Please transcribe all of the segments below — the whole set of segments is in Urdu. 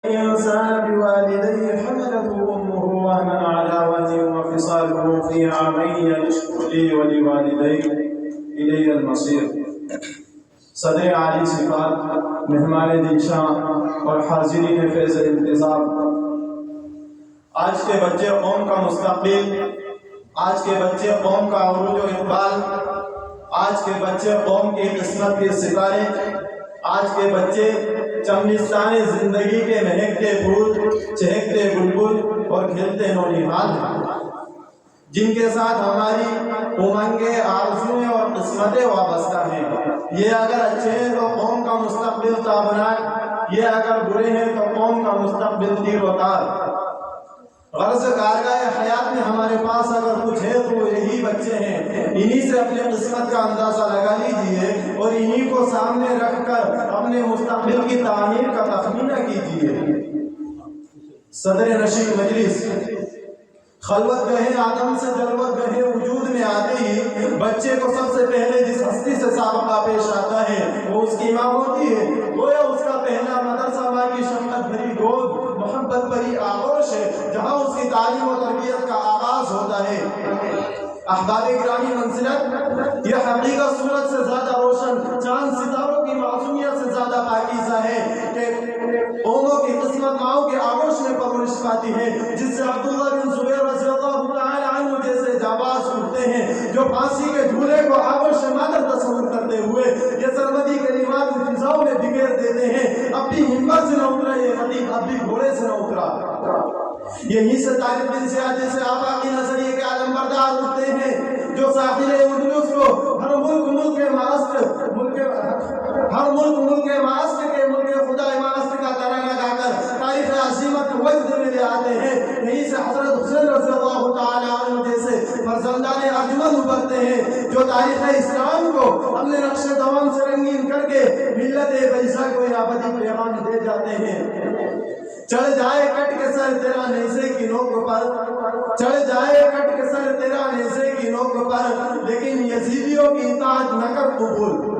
الإنسان بوالديه حملته أمه وهنا على وهن وفصاله في عامين أن اشكر لي ولوالديك إلي المصير۔ صدر عالی صفات، مہمان دلشان اور حاضرین فیض انتظار، آج کے بچے قوم کا مستقبل، آج کے بچے قوم کا عروج و اقبال، آج کے بچے قوم کی قسمت کے ستارے، آج کے بچے چمنستان زندگی کے مہکتے پھول، چہکتے بلبل اور کھیلتے نونہال ہیں، جن کے ساتھ ہماری امنگیں، آرزوئیں اور قسمتیں وابستہ ہیں۔ یہ اگر اچھے ہیں تو قوم کا مستقبل تابناک، یہ اگر برے ہیں تو قوم کا مستقبل تیر و تار۔ غرض کارگاہ حیات میں ہمارے پاس اگر کچھ ہے تو یہی بچے ہیں، انہی سے اپنے قسمت کا اندازہ لگا لیجئے اور انہی کو سامنے رکھ کر اپنے مستقبل کی تعمیر کا تخمینہ کیجئے۔ صدر نشین مجلس، خلوت گہے آدم سے جلوت گہے وجود میں آتے ہی بچے کو سب سے پہلے جس ہستی سے سابقہ پیش آتا ہے وہ اس کی ماں ہوتی ہے۔ گویا اس کا پہلا مدرسہ ماں کی شفقت بھری گود، محبت بھری آغوش ہے، جہاں اس کی تعلیم و تربیت کا آغاز ہوتا ہے۔ احباب گرامی منزلت، یہ حقیقت سورج سے زیادہ روشن، چاند ستاروں کی معصومیت سے زیادہ پاکیزہ ہے کہ قوموں کی قسمت ماؤں کے آغوش میں پرورش پاتی ہے، جس سے عبداللہ بن زبیر رضی اللہ تعالی عنہ جیسے جاباز اٹھتے ہیں جو پھانسی کے جھولے کو آغوش مادر تصور کرتے ہوئے یہ سرمدی کلمات فضاؤں میں بکھیر دیتے ہیں۔ اب بھی ہمت سے نہ اترا یہ خطیب، اب بھی گھوڑے سے نہ اترا۔ یہیں سے طالب بن زیاد جیسے آبا کی نظریے کے عالم بردار اٹھتے ہیں جو ساحل اندلس کو ہر ملک کے ماسٹ کے ملک خدا ماسٹ کا ترانہ گا کر تاریخ عظیمت وجد میں لے آتے ہیں۔ یہیں سے حضرت حسین رضی اللہ تعالی عنہ جیسے فرزندان ارجمند ابھرتے ہیں جو تاریخ اسلام کو اپنے نقش دوام سے رنگین کر کے ملت بیضا کو ابدی پیغام دے جاتے ہیں۔ چڑھ جائے کٹ کے سر تیرا نیزے کی نوک پر، چڑھ جائے کٹ کے سر تیرا نیزے کی نوک پر، لیکن یزیدیوں کی اطاعت نہ کر قبول۔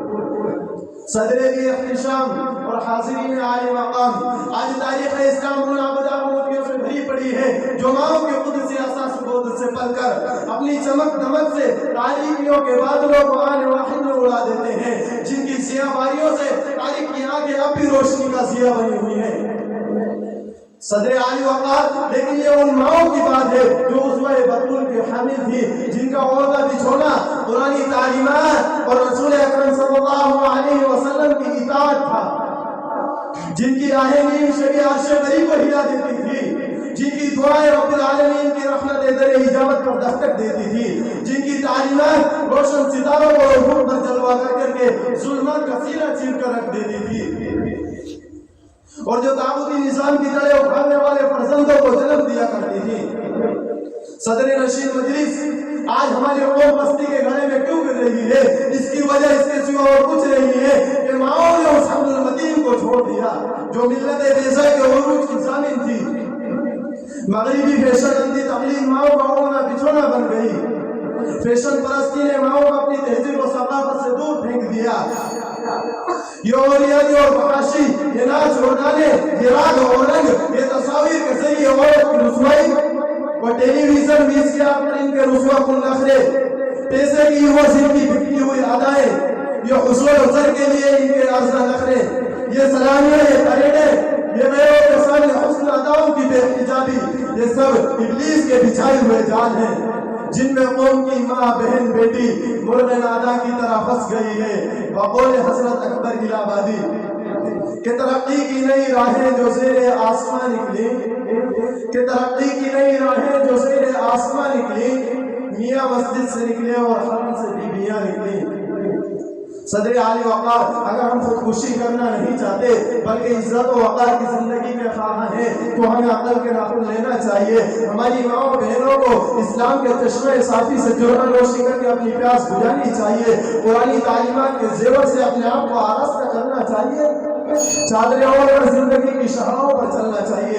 صدر احتشام اور حاضرین عالی مقام، آج تاریخ اسلام منابدہ موتیوں سے بھری پڑی ہے جو ماؤں کے قدسی اساس بود سے پل کر اپنی چمک دمک سے تاریخیوں کے بادلوں کو آنے واحد میں اڑا دیتے ہیں، جن کی سیاہ باریوں سے تاریخ کی آنکھیں اب بھی روشنی کا ضیاء بنی ہوئی ہیں۔ صدر عالی وقار، لیکن یہ ان ماؤں کی بات ہے جو اسوہ بطول کی حامل تھی، جن کا عہدہ بچھونا قرآنی تعلیمات اور رسول اکرم صلی اللہ علیہ وسلم کی اطاعت تھا، جن کی راہیں نیم شبی عرش بری کو ہلا دیتی تھی، جن کی دعائیں رب العالمین کی رحمت در اجابت پر دستک دیتی تھی، جن کی تعلیمات روشن ستاروں کو افق پر جلوہ کر کے ظلمات کا سینہ چیر کر رکھ دیتی تھی، اور جو طاغوتی نظام کی جڑیں اکھاڑنے والے فرزندوں کو جنم دیا کرتی تھی۔ صدر نشین مجلس، آج ہماری قوم بستی کے گھڑے میں کیوں گر رہی ہے؟ اس کی وجہ اس کے سوا اور کچھ نہیں ہے کہ ماؤں نے اس حبل المتین کو چھوڑ دیا جو ملت بیضا کے عروج کی ضامن تھی۔ مغربی فیشن اندھی تقلید ماؤں کا اڑنا بچھونا بن گئی، فیشن پرستی نے ماؤں کو اپنی تہذیب و ثقافت سے دور پھینک دیا۔ یہ اوریانی اور فحاشی، یہ ناچ اور گانے، یہ راگ اور رنگ، یہ تصاویر کے ذریعے عورت کی رسوائی اور ٹیلی ویژن بھی اس کے آپ پر ان کے رسوا کن نخرے، پیسے کی وہ زندگی بکتی ہوئی ادائیں، یہ حصول و زر کے لیے ان کے ارزہ نخرے، یہ سلامیاں، یہ پریڈیں، یہ غیروں کے سامنے حسن اداؤں کی بے حجابی، یہ سب ابلیس کے بچھائے ہوئے جال ہیں جن میں قوم کی ماں بہن بیٹی مرغ نادا کی طرح پھنس گئی ہے۔ بقول حضرت اکبر الہٰبادی کہ ترقی کی نئی راہیں جو زیر آسمان نکلی، کہ ترقی کی نئی راہیں جو زیر آسمان نکلی، میاں مسجد سے نکلے اور حرم سے بیویاں نکلی۔ صدر عالی وقار، اگر ہم خودکشی کرنا نہیں چاہتے بلکہ عزت و وقار کی زندگی کے خواہاں ہیں تو ہمیں عقل کے ناخن لینا چاہیے، ہماری ماں بہنوں کو اسلام کے چشمہ صافی سے جرعہ نوشی کر کے اپنی پیاس بجھانی چاہیے، قرآنی تعلیمات کے زیور سے اپنے آپ کو آراستہ کرنا چاہیے، چادریں اوڑھ کر زندگی کی شاہراہوں پر چلنا چاہیے،